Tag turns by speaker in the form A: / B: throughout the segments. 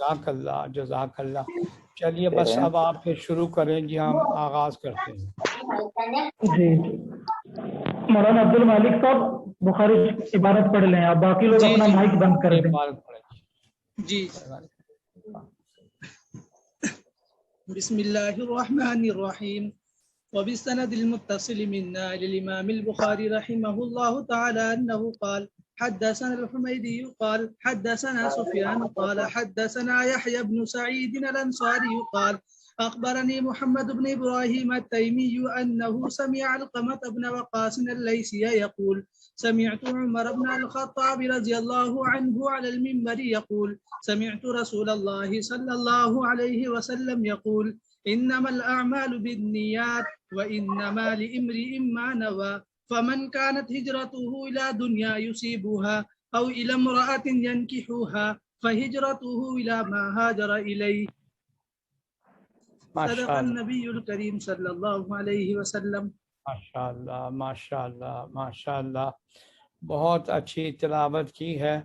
A: جزاک اللہ جزاک اللہ. چلیے بس اب آپ پھر شروع کریں جی، ہم آغاز کرتے ہیں.
B: جی مولانا عبد المالک صاحب بخاری عبارت پڑھ لیں، آپ باقی لوگ اپنا مائک بند کر دیں.
C: جی بسم اللہ الرحمن الرحیم. وبالسند المتصل منا للإمام البخاري رحمه الله تعالى أنه قال حدثنا الحميدي قال حدثنا سفيان قال حدثنا يحيى بن سعيد الأنصاري قال أخبرني محمد بن إبراهيم التيمي أنه سمع علقمة بن وقاص الليثي يقول سمعت عمر بن الخطاب رضي الله عنه على المنبر يقول سمعت رسول الله صلى الله عليه وسلم يقول إنما الأعمال بالنيات وإنما لامرئ ما نوى فمن كانت هجرته إلى دنيا يصيبها أو إلى امرأة ينكحها فهجرته إلى ما هاجر إليه. صدق النبي الكريم صلی اللہ علیہ وسلم.
A: ماشاءاللہ ماشاءاللہ ماشاءاللہ، بہت اچھی تلاوت کی ہے.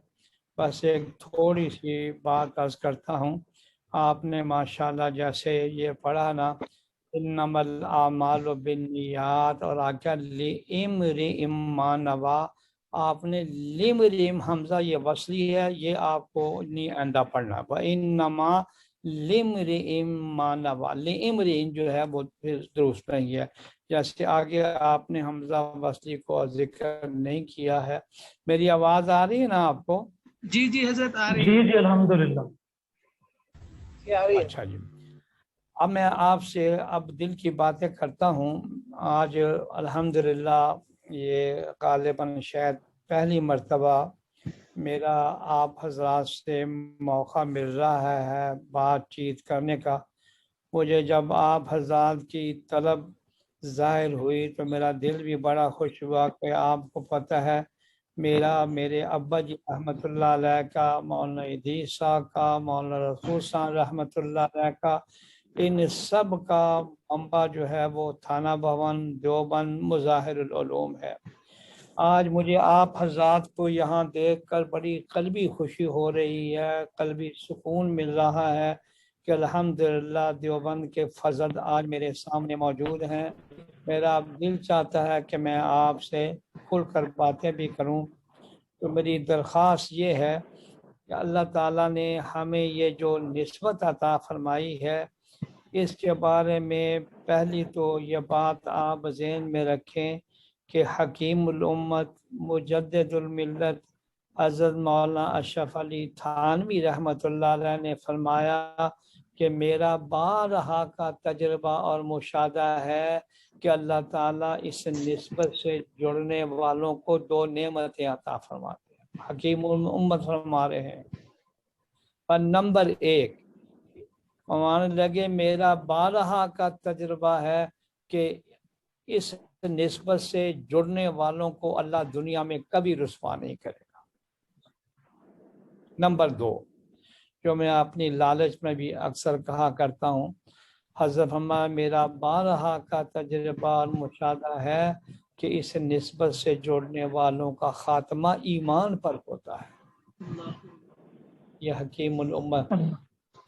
A: بس ایک تھوڑی سی بات عرض کرتا ہوں. آپ نے ماشاءاللہ جیسے یہ پڑھا نا انما الاعمال بالنیات اور آگے لامرئ ما نوی، آپ نے لامرئ حمزہ یہ وصلی ہے، یہ آپ کو نہیں آئندہ پڑھنا. وانما لامرئ ما نوی، لامرئ جو ہے وہ درست نہیں ہے. جیسے آگے آپ نے حمزہ وصلی کو ذکر نہیں کیا ہے. میری آواز آ رہی ہے نا آپ کو؟
C: جی جی حضرت آ رہی
B: ہے. جی الحمدللہ.
A: اچھا جی، اب میں آپ سے اب دل کی باتیں کرتا ہوں. آج الحمدللہ یہ غالباً شاید پہلی مرتبہ میرا آپ حضرات سے موقع مل رہا ہے بات چیت کرنے کا. مجھے جب آپ حضرات کی طلب ظاہر ہوئی تو میرا دل بھی بڑا خوش ہوا کہ آپ کو پتہ ہے میرے ابا جی رحمۃ اللہ علیہ کا، مولانا ادریس صاحب کا، مولانا رسول صاحب رحمۃ اللہ علیہ کا، ان سب کا منبع جو ہے وہ تھانہ بھون دیوبند مظاہر العلوم ہے. آج مجھے آپ حضرات کو یہاں دیکھ کر بڑی قلبی خوشی ہو رہی ہے، قلبی سکون مل رہا ہے کہ الحمدللہ دیوبند کے فضل آج میرے سامنے موجود ہیں. میرا دل چاہتا ہے کہ میں آپ سے کھل کر باتیں بھی کروں. تو میری درخواست یہ ہے کہ اللہ تعالیٰ نے ہمیں یہ جو نسبت عطا فرمائی ہے اس کے بارے میں پہلی تو یہ بات آپ ذہن میں رکھیں کہ حکیم الامت مجدد الملت حضرت مولانا اشرف علی تھانوی رحمۃ اللہ علیہ نے فرمایا کہ میرا بارہا کا تجربہ اور مشاہدہ ہے کہ اللہ تعالیٰ اس نسبت سے جڑنے والوں کو دو نعمتیں عطا فرماتے ہیں. حکیم الامت فرما رہے ہیں پر نمبر ایک فرمانے لگے میرا بارہا کا تجربہ ہے کہ اس نسبت سے جڑنے والوں کو اللہ دنیا میں کبھی رسوا نہیں کرے گا. نمبر دو جو میں اپنی لالچ میں بھی اکثر کہا کرتا ہوں، حضرت فرمایا میرا بارہا کا تجربہ اور مشاہدہ ہے کہ اس نسبت سے جوڑنے والوں کا خاتمہ ایمان پر ہوتا ہے. یہ حکیم الامت.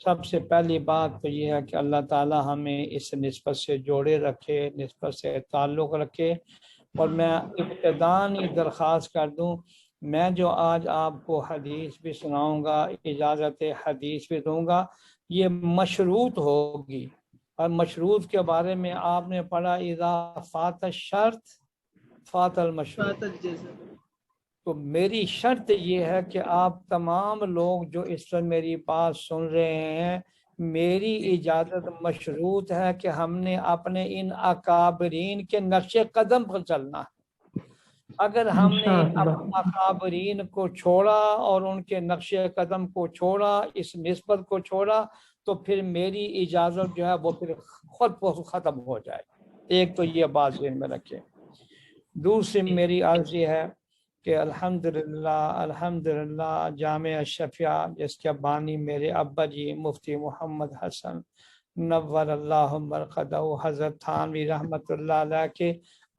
A: سب سے پہلی بات تو یہ ہے کہ اللہ تعالیٰ ہمیں اس نسبت سے جوڑے رکھے، نسبت سے تعلق رکھے. اور میں ابتداً ہی درخواست کر دوں، میں جو آج آپ کو حدیث بھی سناؤں گا، اجازت حدیث بھی دوں گا، یہ مشروط ہوگی. اور مشروط کے بارے میں آپ نے پڑھا اذا فات الشرط فات المشروط. تو میری شرط یہ ہے کہ آپ تمام لوگ جو اس وقت میری بات سن رہے ہیں، میری اجازت مشروط ہے کہ ہم نے اپنے ان اکابرین کے نقش قدم پر چلنا ہے. اگر ہم نے اکابرین کو چھوڑا اور ان کے نقش قدم کو چھوڑا، اس نسبت کو چھوڑا، تو پھر میری اجازت جو ہے وہ پھر خود ختم ہو جائے. ایک تو یہ بات ذہن میں رکھیں. دوسری میری عرض یہ ہے کہ الحمدللہ جامعہ شفیع جس کے بانی میرے ابا جی مفتی محمد حسن نور اللہ مرقدہ حضرت تھانوی رحمۃ اللہ علیہ کے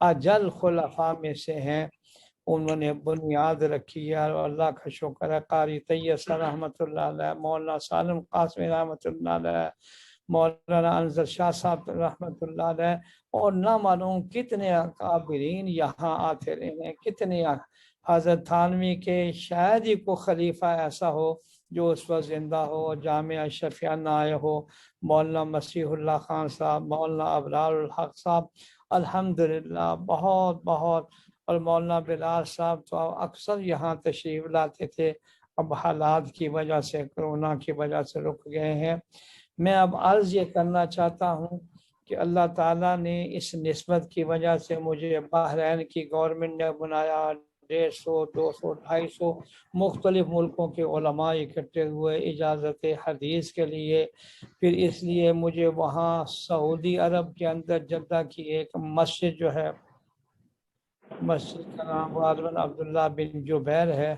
A: اجل خلفاء میں سے ہیں. انہوں نے بنیاد رکھی ہے، اور اللہ کا شکر ہے قاری طیب رحمۃ اللہ علیہ، مولانا سالم قاسمی رحمۃ اللہ علیہ، مولانا انظر شاہ صاحب رحمۃ اللہ علیہ، اور نہ معلوم کتنے اکابرین یہاں آتے رہے ہیں، کتنے حضرت تھانوی کے شاید ہی کوئی خلیفہ ایسا ہو جو اس وقت زندہ ہو، جامعہ شفیانہ آئے ہو، مولانا مسیح اللہ خان صاحب، مولانا ابرار الحق صاحب، الحمدللہ بہت بہت، اور مولانا بلال صاحب تو اکثر یہاں تشریف لاتے تھے، اب حالات کی وجہ سے، کرونا کی وجہ سے رک گئے ہیں۔ میں اب عرض یہ کرنا چاہتا ہوں کہ اللہ تعالیٰ نے اس نسبت کی وجہ سے مجھے بحرین کی گورنمنٹ نے بنایا، 150 200 250 مختلف ملکوں کے علماء اکٹھے ہوئے اجازت حدیث کے لیے، پھر اس لیے مجھے وہاں سعودی عرب کے اندر جدہ کی ایک مسجد جو ہے، مسجد کا نام عبداللہ بن جبیر ہے،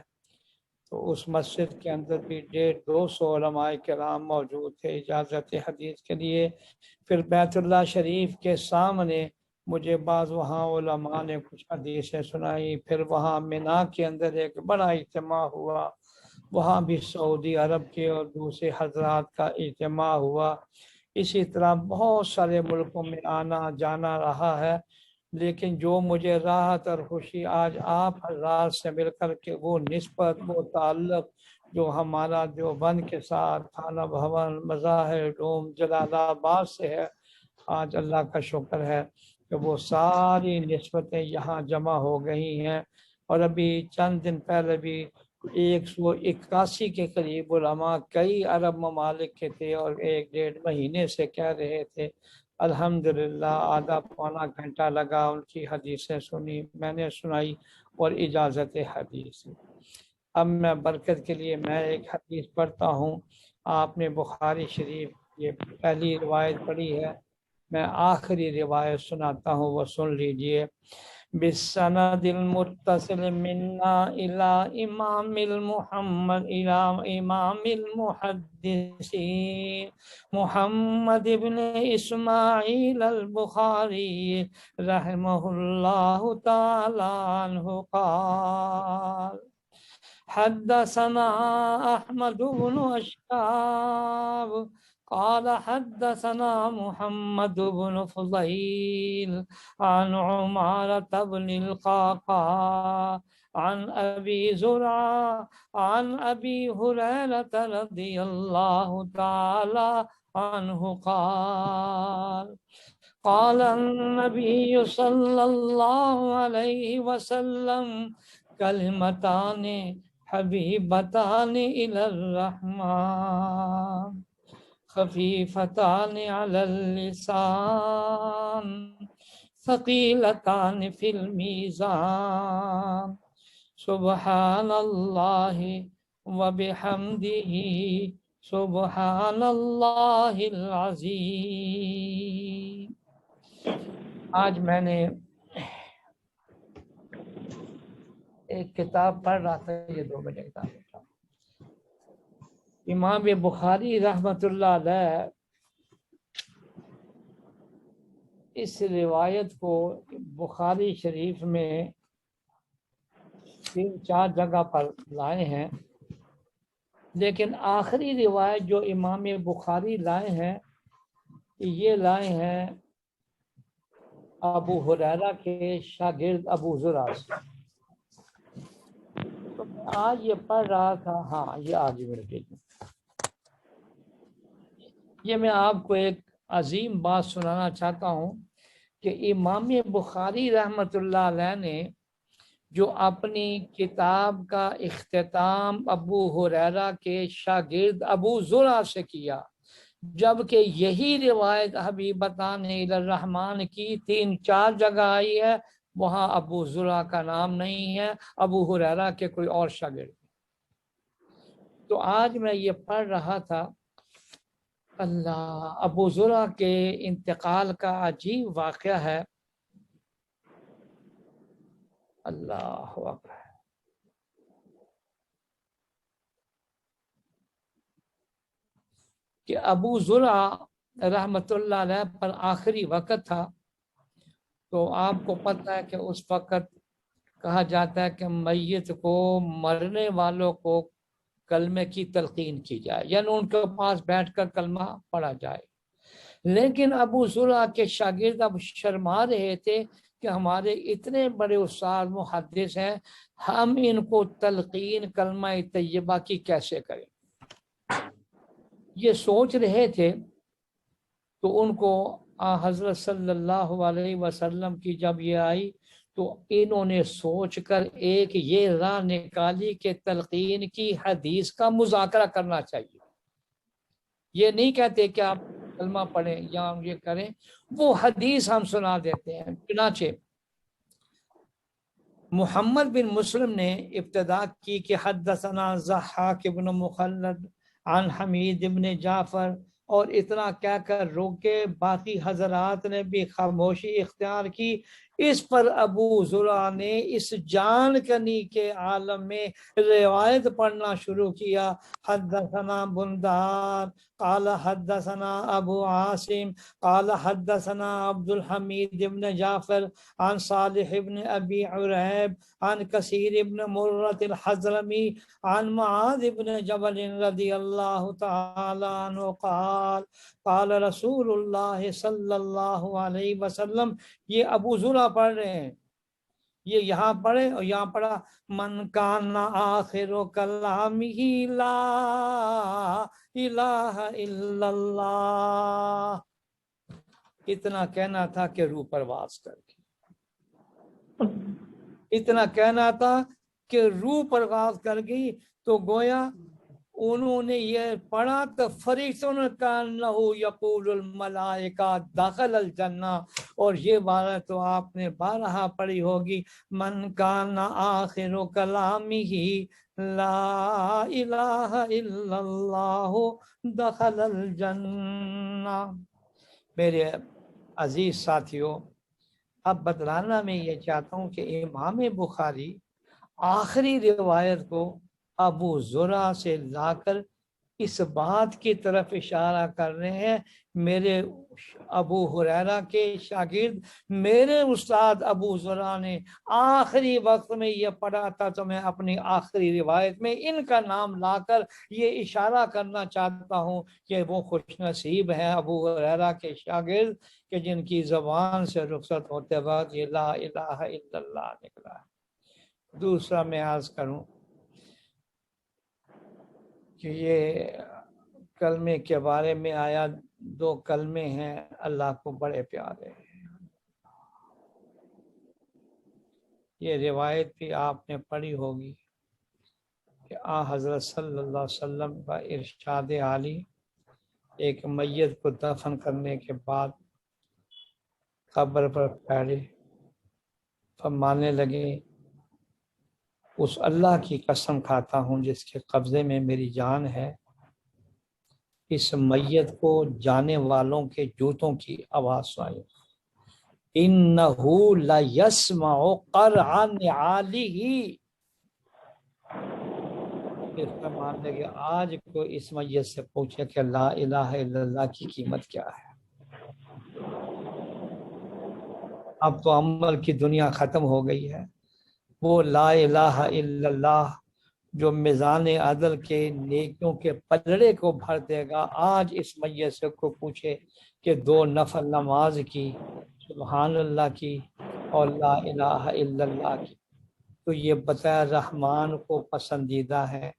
A: تو اس مسجد کے اندر بھی 150 علماء کرام موجود تھے اجازت حدیث کے لیے۔ پھر بیت اللہ شریف کے سامنے مجھے بعض وہاں علماء نے کچھ حدیثیں سنائی، پھر وہاں مینا کے اندر ایک بڑا اجتماع ہوا، وہاں بھی سعودی عرب کے اور دوسرے حضرات کا اجتماع ہوا۔ اسی طرح بہت سارے ملکوں میں آنا جانا رہا ہے، لیکن جو مجھے راحت اور خوشی آج آپ حضرات سے مل کر کے وہ نسبت، وہ تعلق جو ہمارا دیوبند کے ساتھ تھانہ بھون، مظاہر ڈوم، جلال آباد سے ہے، آج اللہ کا شکر ہے کہ وہ ساری نسبتیں یہاں جمع ہو گئی ہیں۔ اور ابھی چند دن پہلے بھی 181 کے قریب علماء کئی عرب ممالک کے تھے، اور 1 1.5 مہینے سے کہہ رہے تھے، الحمدللہ آدھا پونا گھنٹہ لگا، ان کی حدیثیں سنی، میں نے سنائی، اور اجازت حدیث۔ اب میں برکت کے لیے میں ایک حدیث پڑھتا ہوں۔ آپ نے بخاری شریف یہ پہلی روایت پڑھی ہے، میں آخری روایت سناتا ہوں، وہ سن لیجئے۔ بالسند المتصل منا الى امام المحمد الى امام المحدثین محمد ابن اسماعیل البخاری رحمہ اللہ تعالی عنہ قال حدثنا احمد بن اشکاب قال حدثنا محمد بن فضيل عن عمارة بن القعقاع عن أبي زرعة عن أبي هريرة رضي الله تعالى عنه قال قال النبي صلى الله عليه وسلم كلمتان حبيبتان إلى الرحمن خفيفتان على اللسان ثقيلتان في الميزان سبحان الله وبحمده سبحان الله العظيم۔ آج میں نے ایک کتاب پڑھ رہا تھا، یہ 2 بجے کتاب تھا، امام بخاری رحمۃ اللہ علیہ اس روایت کو بخاری شریف میں 3-4 جگہ پر لائے ہیں، لیکن آخری روایت جو امام بخاری لائے ہیں یہ لائے ہیں ابو ہریرہ کے شاگرد ابو زرع سے۔ تو میں آج یہ پڑھ رہا تھا، ہاں یہ آج میرے پیج میں، یہ میں آپ کو ایک عظیم بات سنانا چاہتا ہوں کہ امام بخاری رحمۃ اللہ علیہ نے جو اپنی کتاب کا اختتام ابو ہریرہ کے شاگرد ابو زرع سے کیا، جبکہ یہی روایت حبیبتان الی الرحمن کی 3-4 جگہ آئی ہے، وہاں ابو زرع کا نام نہیں ہے، ابو ہریرہ کے کوئی اور شاگرد۔ تو آج میں یہ پڑھ رہا تھا، اللہ، ابو زرع کے انتقال کا عجیب واقعہ ہے، اللہ اکبر۔ کہ ابو زرع رحمۃ اللہ علیہ پر آخری وقت تھا، تو آپ کو پتہ ہے کہ اس وقت کہا جاتا ہے کہ میت کو، مرنے والوں کو کلمے کی تلقین کی جائے، یعنی ان کے پاس بیٹھ کر کلمہ پڑھا جائے۔ لیکن ابو زرع کے شاگرد اب شرما رہے تھے کہ ہمارے اتنے بڑے استاد محدث ہیں، ہم ان کو تلقین کلمہ طیبہ کی کیسے کریں؟ یہ سوچ رہے تھے تو ان کو حضرت صلی اللہ علیہ وسلم کی جب یہ آئی تو انہوں نے سوچ کر ایک یہ راہ نکالی کہ تلقین کی حدیث کا مذاکرہ کرنا چاہیے۔ یہ نہیں کہتے کہ آپ کلمہ پڑھیں یا یہ کریں، وہ حدیث ہم سنا دیتے ہیں۔ چنانچہ محمد بن مسلم نے ابتدا کی کہ حدثنا ضحاک بن مخلد عن حمید بن جعفر، اور اتنا کہہ کر روکے، باقی حضرات نے بھی خاموشی اختیار کی۔ اس پر ابو زرع نے اس جان کنی کے عالم میں روایت پڑھنا شروع کیا۔ حدثنا بندار قال حدثنا ابو عاصم قال حدثنا عبد الحمید بن جعفر عن صالح بن ابی عریب عن کثیر بن مرۃ الحضرمی عن معاذ بن جبل رضی اللہ تعالی عنہ قال قال رسول اللہ صلی اللہ علیہ وسلم۔ یہ ابو زرع پڑھ رہے ہیں، یہ یہاں پڑھے اور یہاں پڑھا من کان آخر کلامہ لا الہ الا اللہ۔ اتنا کہنا تھا کہ روح پرواز کر گئی، اتنا کہنا تھا کہ روح پرواز کر گئی۔ تو گویا انہوں نے یہ پڑھا تو فرشتوں نے کہا انہو یقول الملائکہ دخل الجنہ، اور یہ بات تو آپ نے بارہا پڑھی ہوگی، من کان آخر کلامہ لا الہ الا اللہ دخل الجنہ۔ میرے عزیز ساتھیوں، اب بتلانا میں یہ چاہتا ہوں کہ امام بخاری آخری روایت کو ابو زرع سے لا کر اس بات کی طرف اشارہ کر رہے ہیں، میرے ابو ہریرہ کے شاگرد میرے استاد ابو زرع نے آخری وقت میں یہ پڑھا تھا، تو میں اپنی آخری روایت میں ان کا نام لا کر یہ اشارہ کرنا چاہتا ہوں کہ وہ خوش نصیب ہیں ابو ہریرہ کے شاگرد کہ جن کی زبان سے رخصت ہوتے وقت یہ لا الہ الا اللہ نکلا ہے۔ دوسرا میں عرض کروں کہ یہ کلمے کے بارے میں آیا، دو کلمے ہیں اللہ کو بڑے پیارے ہیں۔ یہ روایت بھی آپ نے پڑھی ہوگی کہ حضرت صلی اللہ علیہ وسلم کا ارشاد عالی ایک میت کو دفن کرنے کے بعد قبر پر پھیلے، فرمانے لگے اس اللہ کی قسم کھاتا ہوں جس کے قبضے میں میری جان ہے، اس میت کو جانے والوں کے جوتوں کی آواز سنائی، انہو لیسمع قرع نعالہ۔ پھر فرمان لگے آج کو اس میت سے پوچھے کہ لا الہ الا اللہ کی قیمت کیا ہے۔ اب تو عمل کی دنیا ختم ہو گئی ہے، وہ لا الہ الا اللہ جو میزان عدل کے نیکیوں کے پلڑے کو بھر دے گا، آج اس میت سے کو پوچھے کہ دو نفل نماز کی، سبحان اللہ کی اور لا الہ الا اللہ کی، تو یہ بتایا رحمان کو پسندیدہ ہے۔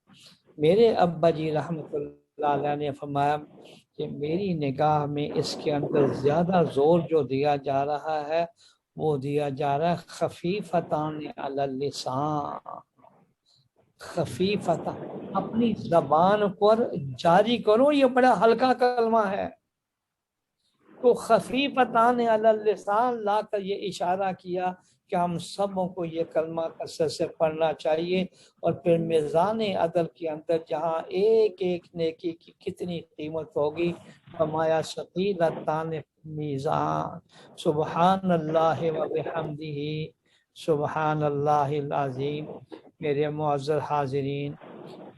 A: میرے ابا جی رحمۃ اللہ علیہ نے فرمایا کہ میری نگاہ میں اس کے اندر زیادہ زور جو دیا جا رہا ہے وہ دیا جا رہا ہے خفیفتان علی اللسان، خفیفتہ، اپنی زبان پر جاری کرو، یہ بڑا ہلکا کلمہ ہے، تو خفیفتان علی اللسان لا کر یہ اشارہ کیا کہ ہم سبوں کو یہ کلمہ کثرت سے پڑھنا چاہیے، اور پھر میزان عدل کے اندر جہاں ایک ایک نیکی کی کتنی قیمت ہوگی، فرمایا ثقیلتان میزان، سبحان اللہ و بحمدہ سبحان اللہ العظیم۔ میرے معزز حاضرین،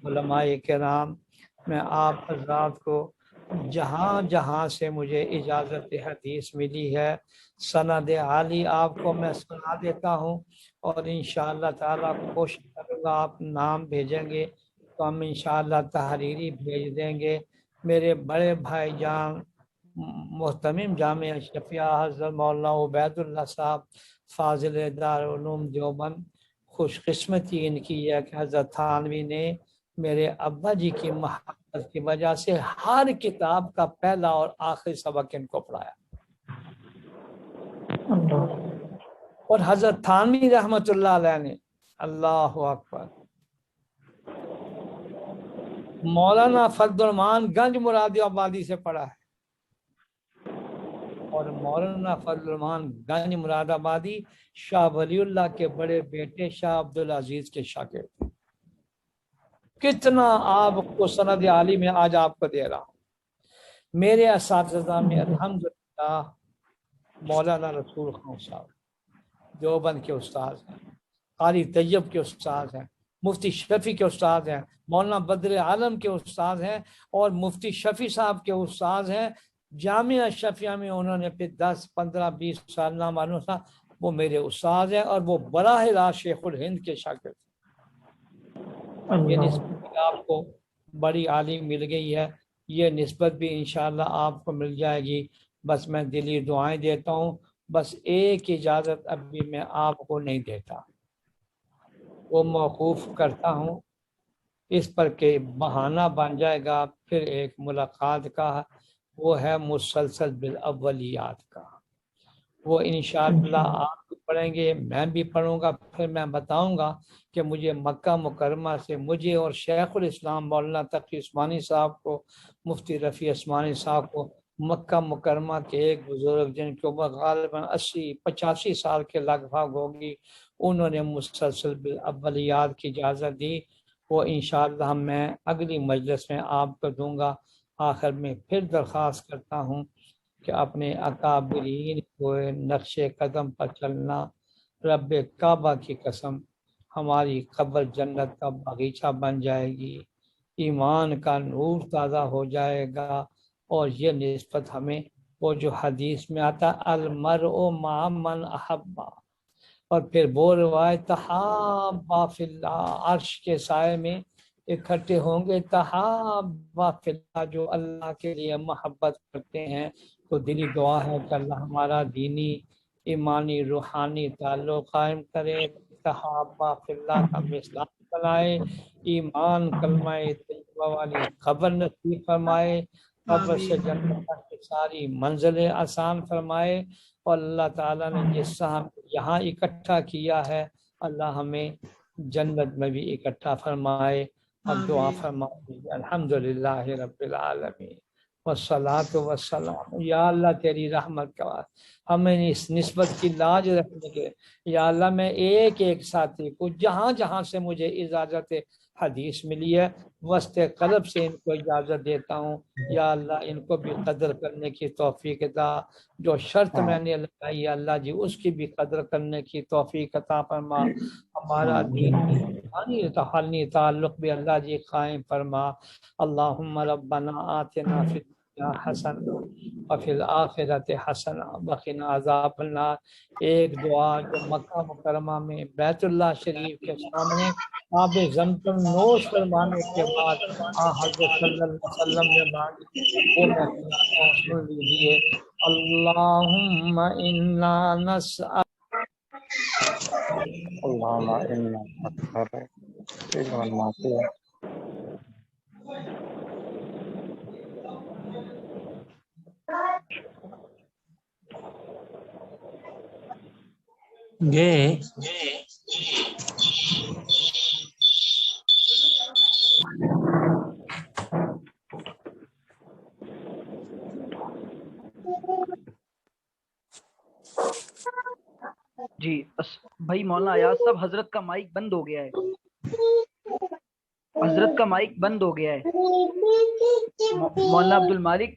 A: علماء کرام، میں آپ حضرات کو جہاں جہاں سے مجھے اجازت حدیث ملی ہے سند عالی آپ کو میں سنا دیتا ہوں، اور انشاءاللہ تعالیٰ کوشش کروں گا آپ نام بھیجیں گے تو ہم انشاءاللہ تحریری بھیج دیں گے۔ میرے بڑے بھائی جان محتمم جامعہ اشرفیہ حضرت مولانا عبید اللہ صاحب فاضل دارالعلوم دیوبند، خوش قسمتی ان کی ہے کہ حضرت تھانوی نے میرے ابا جی کی محبت کی وجہ سے ہر کتاب کا پہلا اور آخری سبق ان کو پڑھایا، اور حضرت تھانوی رحمت اللہ علیہ نے، اللہ اکبر، مولانا فضل الرحمان گنج مرادی آبادی سے پڑھا ہے، اور مولانا فضل الرحمان گنج مراد آبادی شاہ ولی اللہ کے بڑے بیٹے شاہ عبدالعزیز کے شاگرد۔ کتنا آپ کو سند عالی میں آج آپ کو دے رہا ہوں۔ میرے اساتذہ میں الحمدللہ مولانا رسول خان صاحب دیوبند کے استاد ہیں، قاری طیب کے استاد ہیں، مفتی شفیع کے استاد ہیں، مولانا بدر عالم کے استاد ہیں، اور مفتی شفیع صاحب کے استاد ہیں۔ جامعہ شفیہ میں انہوں نے پھر 10 15 20 سال نہ معلوم تھا، وہ میرے استاد ہیں، اور وہ براہ راست شیخ الہند کے شاگرد ہیں۔ یہ نسبت آپ کو بڑی عالی مل گئی ہے، یہ نسبت بھی انشاءاللہ آپ کو مل جائے گی۔ بس میں دلی دعائیں دیتا ہوں، بس ایک اجازت ابھی میں آپ کو نہیں دیتا، وہ موقوف کرتا ہوں اس پر کہ بہانہ بن جائے گا پھر ایک ملاقات کا، وہ ہے مسلسل بالاولیات کا۔ وہ انشاءاللہ آپ بھی پڑھیں گے، میں بھی پڑھوں گا، پھر میں بتاؤں گا کہ مجھے مکہ مکرمہ سے مجھے اور شیخ الاسلام مولانا تقی عثمانی صاحب کو، مفتی رفیع عثمانی صاحب کو مکہ مکرمہ کے ایک بزرگ جن کی عمر غالباً 85 سال کے لگ بھگ ہوگی، انہوں نے مسلسل بالاولیات کی اجازت دی، وہ انشاءاللہ میں اگلی مجلس میں آپ کو دوں گا۔ آخر میں پھر درخواست کرتا ہوں کہ اپنے اکابرین کو نقش قدم پر چلنا، رب کعبہ کی قسم ہماری قبر جنت کا باغیچہ بن جائے گی، ایمان کا نور تازہ ہو جائے گا، اور یہ نسبت ہمیں وہ جو حدیث میں آتا المرء مع من احبا، اور پھر وہ روایت تحابا فی اللہ، عرش کے سائے میں اکٹھے ہوں گے تحابا فی اللہ، جو اللہ کے لیے محبت کرتے ہیں۔ تو دلی دعا ہے کہ اللہ ہمارا دینی ایمانی روحانی تعلق قائم کرے، تحابا فی اللہ کا مثال بنائے، ایمان کلمہ طیبہ والی قبر نصیب فرمائے، قبر سے جنت تک کی ساری منزلیں آسان فرمائے، اور اللہ تعالیٰ نے جس ہم یہاں اکٹھا کیا ہے اللہ ہمیں جنت میں بھی اکٹھا فرمائے۔ اب دعا فرمائے الحمدللہ رب العالمین والصلاة والسلام۔ یا اللہ تیری رحمت کا ہمیں اس نسبت کی لاج رکھنے کے، یا اللہ میں ایک ایک ساتھی کو جہاں جہاں سے مجھے اجازت حدیث ملی ہے وسط قلب سے ان کو اجازت دیتا ہوں، یا اللہ ان کو بھی قدر کرنے کی توفیق عطا، جو شرط میں نے لگائی ہے اللہ جی اس کی بھی قدر کرنے کی توفیق عطا فرما، ہمارا دینی تعلق بھی اللہ جی قائم فرما۔ اللہم ربنا آتنا فی الدنیا حسنہ وفی الآخرۃ حسنہ وقنا عذاب النار۔ ایک دعا جو مکہ مکرمہ میں بیت اللہ شریف کے سامنے آب زمزم نوش فرمانے کے بعد حضرت صلی اللہ علیہ وسلم نے مانگی، وہ میں سن لیجیے۔ اللہم انا نسأل
D: اللهم إنا نسألك علما نافعا
E: گئے
F: جی بھائی مولانا ایاز صاحب حضرت کا مائک بند ہو گیا ہے، حضرت کا مائک بند ہو گیا ہے۔ مولانا عبد المالک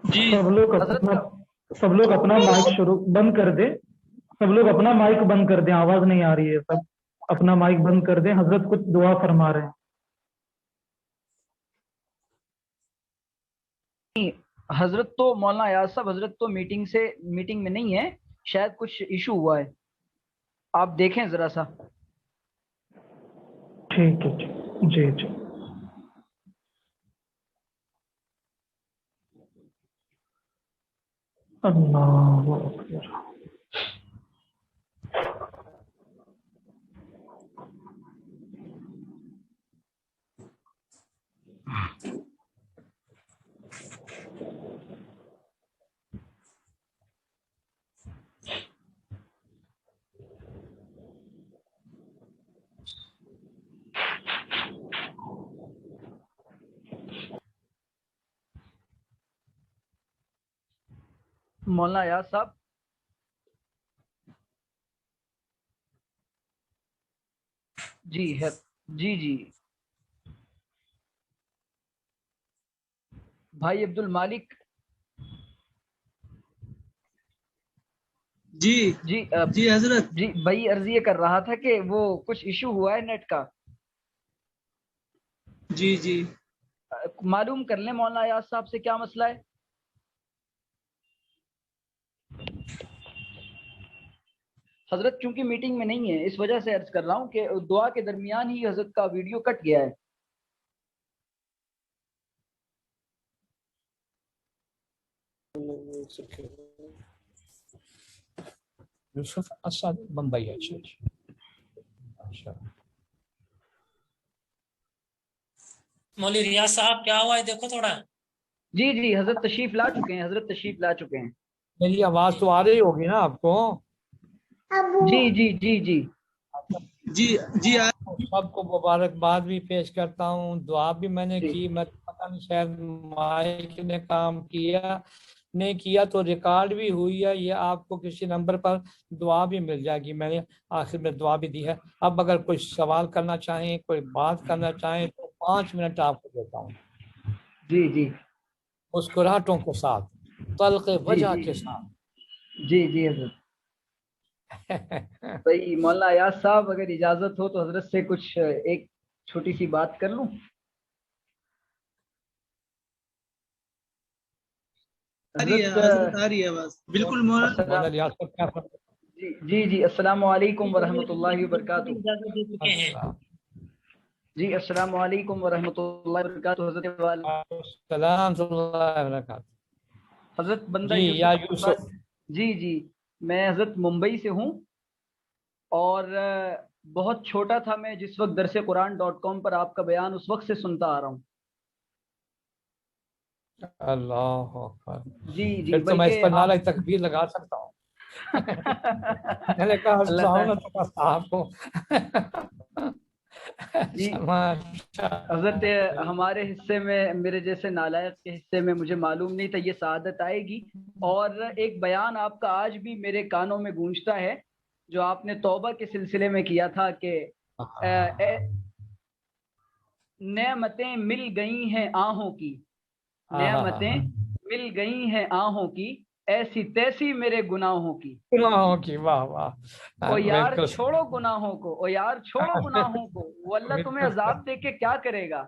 B: جی سب لوگ اپنا مائک بند کر دیں، سب لوگ اپنا مائک بند کر دیں، آواز نہیں آ رہی ہے، سب اپنا مائک بند کر دیں، حضرت کچھ دعا فرما رہے ہیں۔
F: حضرت تو مولانا ایاز صاحب حضرت تو میٹنگ میں نہیں ہے، شاید کچھ ایشو ہوا ہے، آپ دیکھیں ذرا سا۔
B: ٹھیک ہے جی جی اللہ اکبر۔
F: مولانا ایاز صاحب جی ہے، جی جی بھائی عبد المالک
C: جی
F: جی
C: جی حضرت،
F: جی بھائی عرض یہ کر رہا تھا کہ وہ کچھ ایشو ہوا ہے نیٹ کا،
C: جی جی
F: معلوم کر لیں مولانا ایاز صاحب سے کیا مسئلہ ہے۔ حضرت چونکہ میٹنگ میں نہیں ہے اس وجہ سے عرض کر رہا ہوں کہ دعا کے درمیان ہی حضرت کا ویڈیو کٹ گیا ہے۔
A: یوسف اسد بمبئی ہے، اچھا
E: مولوی ریاض صاحب کیا ہوا ہے دیکھو تھوڑا۔
F: جی جی حضرت تشریف لا چکے ہیں، حضرت تشریف لا چکے ہیں۔
A: میری آواز تو آ رہی ہوگی نا آپ کو؟
F: جی جی جی جی
C: جی جی
A: سب کو مبارکباد بھی پیش کرتا ہوں، دعا بھی میں نے
F: جی
A: کی، میں پتہ نہیں شاید مائک نے کام کیا نہیں کیا تو ریکارڈ بھی ہوئی ہے، یہ آپ کو کسی نمبر پر دعا بھی مل جائے گی، میں نے آخر میں دعا بھی دی ہے۔ اب اگر کوئی سوال کرنا چاہیں، کوئی بات کرنا چاہیں تو 5 منٹ آپ کو دیتا ہوں،
F: جی جی
A: مسکراہٹوں کے ساتھ، طلق وجہ کے ساتھ۔
F: جی جی حضرت بھائی مولانا ایاز صاحب اگر اجازت ہو تو حضرت سے کچھ ایک چھوٹی سی بات کر لوں۔
C: آ رہی ہے حضرت، آ رہی ہے آواز بالکل مولانا۔
A: مولانا ریاض صاحب کیا فرمائیں؟
F: جی جی السلام علیکم ورحمۃ اللہ وبرکاتہ۔
A: السلام
F: جی السلام علیکم ورحمۃ اللہ وبرکاتہ۔ حضرت
A: السلام صلی اللہ وبرکاتہ۔
F: حضرت بندہ
A: جی یا
F: یوسف
A: یوسف،
F: جی جی میں حضرت ممبئی سے ہوں، اور بہت چھوٹا تھا میں جس وقت درس قرآن.com پر آپ کا بیان اس وقت سے سنتا آ رہا ہوں۔
A: اللہ اکبر،
F: جی جی
A: پھر تو میں اس
F: بلکہ
A: پر نعرہ تکبیر لگا سکتا ہوں۔ میں نے کہا
F: اللہ
A: ساؤں
F: تعالیٰ
A: تو صاحب کو
F: جی حضرت ہمارے حصے میں، میرے جیسے نالائق کے حصے میں مجھے معلوم نہیں تھا یہ سعادت آئے گی، اور ایک بیان آپ کا آج بھی میرے کانوں میں گونجتا ہے جو آپ نے توبہ کے سلسلے میں کیا تھا کہ نعمتیں مل گئی ہیں آہوں کی، نعمتیں مل گئی ہیں آہوں کی، ایسی تیسی میرے گناہوں کی۔
A: گناہوں کی، واہ واہ،
F: او یار
A: بالکل
F: چھوڑو گناہوں کو، او یار چھوڑو گناہوں کو، وہ اللہ تمہیں عذاب دے کے کیا کرے گا۔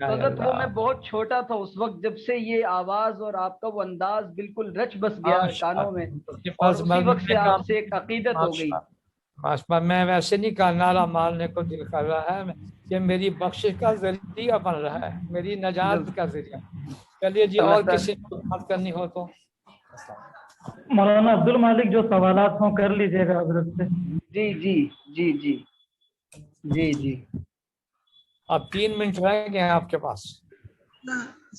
F: تو حضرت وہ میں بہت چھوٹا تھا اس وقت، جب سے یہ آواز اور آپ کا وہ انداز بالکل رچ بس گیا کانوں میں، اور اسی وقت سے آپ سے ایک عقیدت ہو گئی۔
A: میں ویسے نہیں کہا نعرہ مارنے کو دل کر رہا ہے، یہ میری بخشش کا ذریعہ بن رہا ہے، میری نجات کا ذریعہ۔ چلیے جی، اور کسی کو بات کرنی ہو تو
B: مولانا عبد المالک جو سوالات ہوں کر لیجیے گا حضرت سے۔
F: جی جی جی جی جی جی
A: اب 3 منٹ رہ گئے ہیں آپ کے پاس۔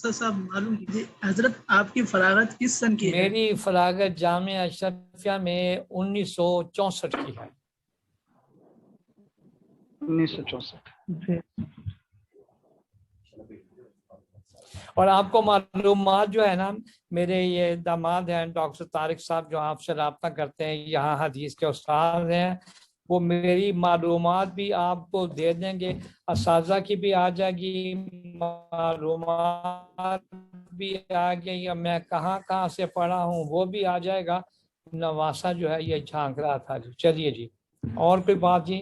C: سر صاحب معلوم کیجیے حضرت آپ کی فراغت کس سن کی ہے؟
A: میری فراغت جامعہ اشرفیہ میں 1964 کی ہے۔
F: 1964
B: جی
A: اور آپ کو معلومات جو ہے نا، میرے یہ داماد ہیں ڈاکٹر طارق صاحب جو آپ سے رابطہ کرتے ہیں، یہاں حدیث کے استاد ہیں، وہ میری معلومات بھی آپ کو دے دیں گے، اساتذہ کی بھی آ جائے گی معلومات بھی آ گئی، میں کہاں کہاں سے پڑھا ہوں وہ بھی آ جائے گا۔ نواسا جو ہے یہ جھانک رہا تھا جی۔ چلیے جی، اور کوئی بات جی؟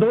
B: 2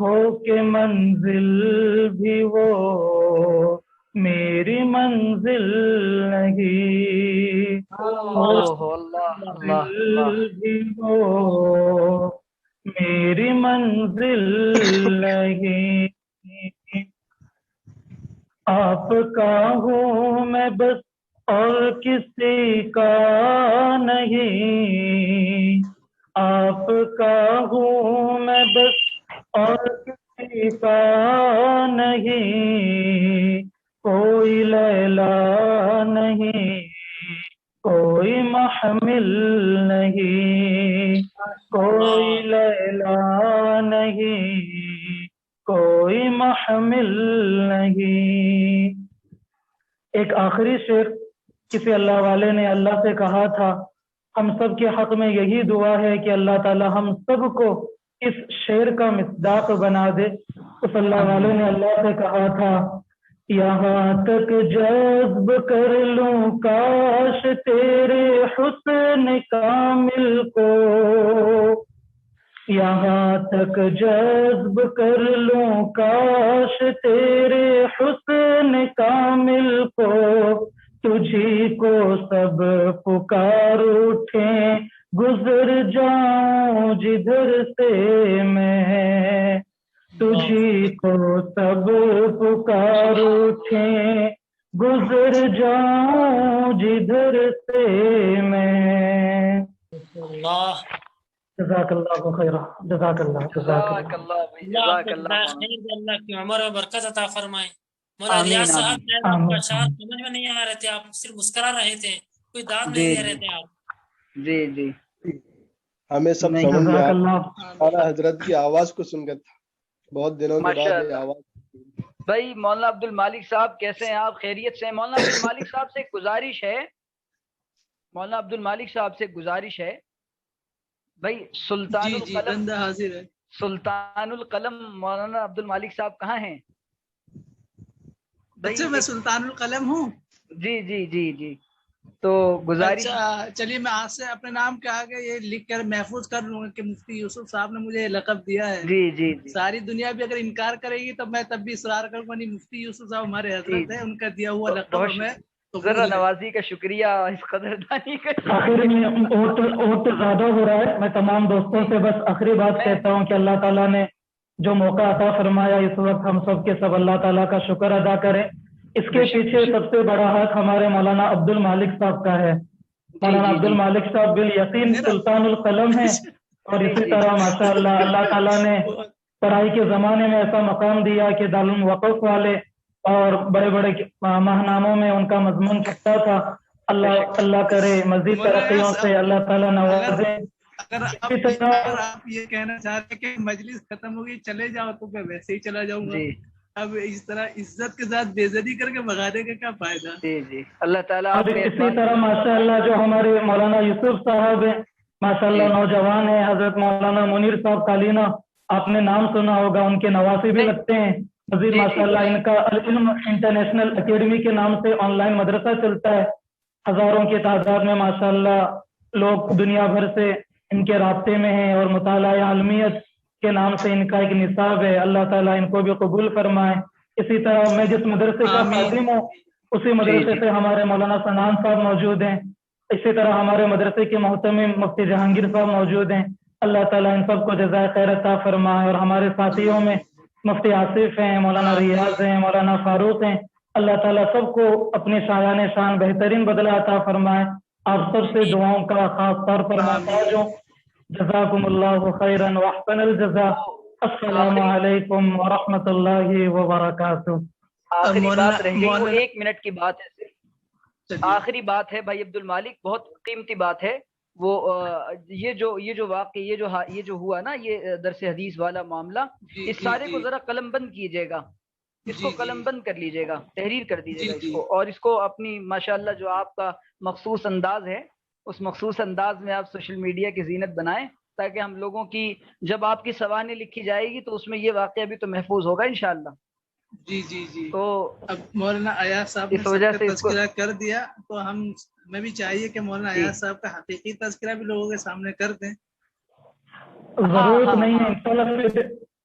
B: ہو کہ منزل بھی وہ میری منزل نہیں،
F: اوہ اللہ اللہ اللہ،
B: منزل بھی وہ میری منزل نہیں، آپ کا ہوں میں بس اور کسی کا نہیں، آپ کا ہوں میں بس اور کسی کا نہیں، کوئی لیلا نہیں، کوئی محمل نہیں، کوئی لیلا نہیں، کوئی محمل نہیں۔ ایک آخری شعر کسی اللہ والے نے اللہ سے کہا تھا، ہم سب کے حق میں یہی دعا ہے کہ اللہ تعالی ہم سب کو اس شعر کا مصداق بنا دے۔ اس اللہ والے نے اللہ سے کہا تھا، یہاں تک جذب کر لوں کاش تیرے حسن کامل کو، یہاں تک جذب کر لوں کاش تیرے حسن کامل کو، تجھی کو سب پکار اٹھیں گزر جاؤں جدھر سے میں، تجھی کو سب پکار اٹھیں گزر جاؤں جدھر سے میں۔
E: اللہ
B: جزاک اللہ خیر، جزاک اللہ،
F: جزاک اللہ بھائی،
E: اللہ
F: جزاک اللہ مولانا۔
E: خیر دے، اللہ کی عمر و برکت عطا فرمائے۔ مولانا
F: آمین
E: ریاض صاحب
F: آمین۔
E: شاید آپ کا اشعار سمجھ میں نہیں آ رہے تھے، آپ صرف مسکرا رہے تھے، کوئی داد
F: جی
E: نہیں دے رہے
F: جی
E: تھے آپ۔
F: جی جی،
G: ہمیں سب
F: نہیں،
G: سمجھ میں
B: جزاک
G: آ
B: اللہ۔
G: رہا حضرت کی آواز کو سن کر بہت دنوں کے
F: ماشاء
G: بعد یہ
F: اللہ
G: آواز۔
F: بھائی۔ مولانا عبد المالک صاحب کیسے ہیں آپ؟ خیریت سے ہیں؟ مولانا عبد المالک صاحب سے ایک گزارش ہے، مولانا عبد المالک صاحب سے گزارش ہے بھائی، سلطان
C: جی
F: القلم،
C: بندہ حاضر ہے۔
F: سلطان القلم مولانا عبد المالک صاحب کہاں ہیں بھائی؟
C: اچھا میں سلطان القلم ہوں۔
F: جی جی جی جی، تو گزارش،
C: اچھا چلیے میں آج سے اپنے نام کے آگے یہ لکھ کر محفوظ کر لوں گا کہ مفتی یوسف صاحب نے مجھے یہ لقب دیا ہے۔
F: جی جی جی
C: ساری دنیا بھی اگر انکار کرے گی تو میں تب بھی اصرار کروں گا، نہیں مفتی یوسف صاحب ہمارے حضرت ہیں، ان کا دیا ہوا لقب
F: بہت
C: ہمیں
F: ذرا نوازی کا شکریہ، اس قدردانی کا
B: آخر میں وقت زیادہ ہو رہا ہے، میں تمام دوستوں سے بس آخری بات کہتا ہوں کہ اللہ تعالیٰ نے جو موقع عطا فرمایا اس وقت ہم سب کے سب اللہ تعالیٰ کا شکر ادا کریں۔ اس کے پیچھے سب سے بڑا ہاتھ ہمارے مولانا عبد المالک صاحب کا ہے۔ مولانا عبد المالک صاحب بالیقین سلطان القلم ہیں، اور اسی طرح ماشاء اللہ اللہ تعالیٰ نے پڑھائی کے زمانے میں ایسا مقام دیا کہ دارالوقف والے اور بڑے بڑے ماہناموں میں ان کا مضمون چھپتا تھا۔ اللہ کرے مزید ترقیوں سے اللہ تعالیٰ نوازے۔
C: اگر آپ یہ کہنا چاہتے کہ مجلس ختم ہوگی چلے جاؤ تو میں ویسے ہی چلا جاؤں گا۔ اب اس طرح عزت کے ساتھ بے عزتی کر کے بغانے کا کیا فائدہ؟
F: جی جی، اللہ تعالیٰ
B: اب اسی طرح ماشاء اللہ جو ہمارے مولانا یوسف صاحب ہیں ماشاء اللہ نوجوان ہیں، حضرت مولانا منیر صاحب کالینہ آپ نے نام سنا ہوگا، ان کے نواسی بھی لگتے ہیں۔ مزید ماشاء اللہ ان کا العلم انٹرنیشنل اکیڈمی کے نام سے آن لائن مدرسہ چلتا ہے، ہزاروں کی تعداد میں ماشاء اللہ لوگ دنیا بھر سے ان کے رابطے میں ہیں، اور مطالعہ عالمیت کے نام سے ان کا ایک نصاب ہے، اللہ تعالیٰ ان کو بھی قبول فرمائے۔ اسی طرح میں جس مدرسے کا خادم ہوں اسی مدرسے سے ہمارے مولانا سنان صاحب موجود ہیں، اسی طرح ہمارے مدرسے کے محتمم مفتی جہانگیر صاحب موجود ہیں، اللہ تعالیٰ ان سب کو جزائے خیر عطا فرمائے۔ اور ہمارے ساتھیوں میں مفتی آصف ہیں، مولانا ریاض ہیں، مولانا فاروق ہیں، اللہ تعالیٰ سب کو اپنے شایان شان بہترین بدلہ عطا فرمائے۔ آپ سب سے دعاؤں کا خاص طور پر محتاج ہوں۔ جزاکم اللہ خیرا واحسن الجزاء۔ السلام علیکم ورحمۃ اللہ وبرکاتہ۔
F: آخری بات رہ گئی، وہ 1 منٹ کی بات ہے صرف، آخری بات ہے بھائی عبد المالک، بہت قیمتی بات ہے وہ، یہ جو واقعی یہ جو ہوا نا، یہ درس حدیث والا معاملہ، اس سارے کو ذرا قلم بند کیجیے گا، اس کو قلم بند کر لیجیے گا، تحریر کر دیجیے گا اس کو، اور اس کو اپنی ماشاءاللہ جو آپ کا مخصوص انداز ہے اس مخصوص انداز میں آپ سوشل میڈیا کی زینت بنائیں، تاکہ ہم لوگوں کی جب آپ کی سوانح لکھی جائے گی تو اس میں یہ واقعہ بھی تو محفوظ ہوگا انشاءاللہ۔
C: جی جی جی،
F: تو
C: اب مولانا ایاز صاحب
F: اس وجہ سے
C: نے تذکرہ کر دیا تو میں بھی چاہیے کہ مولانا ایاز صاحب کا حقیقی تذکرہ بھی لوگوں کے سامنے کر دیں۔
B: ضرورت نہیں ہے انشاءاللہ،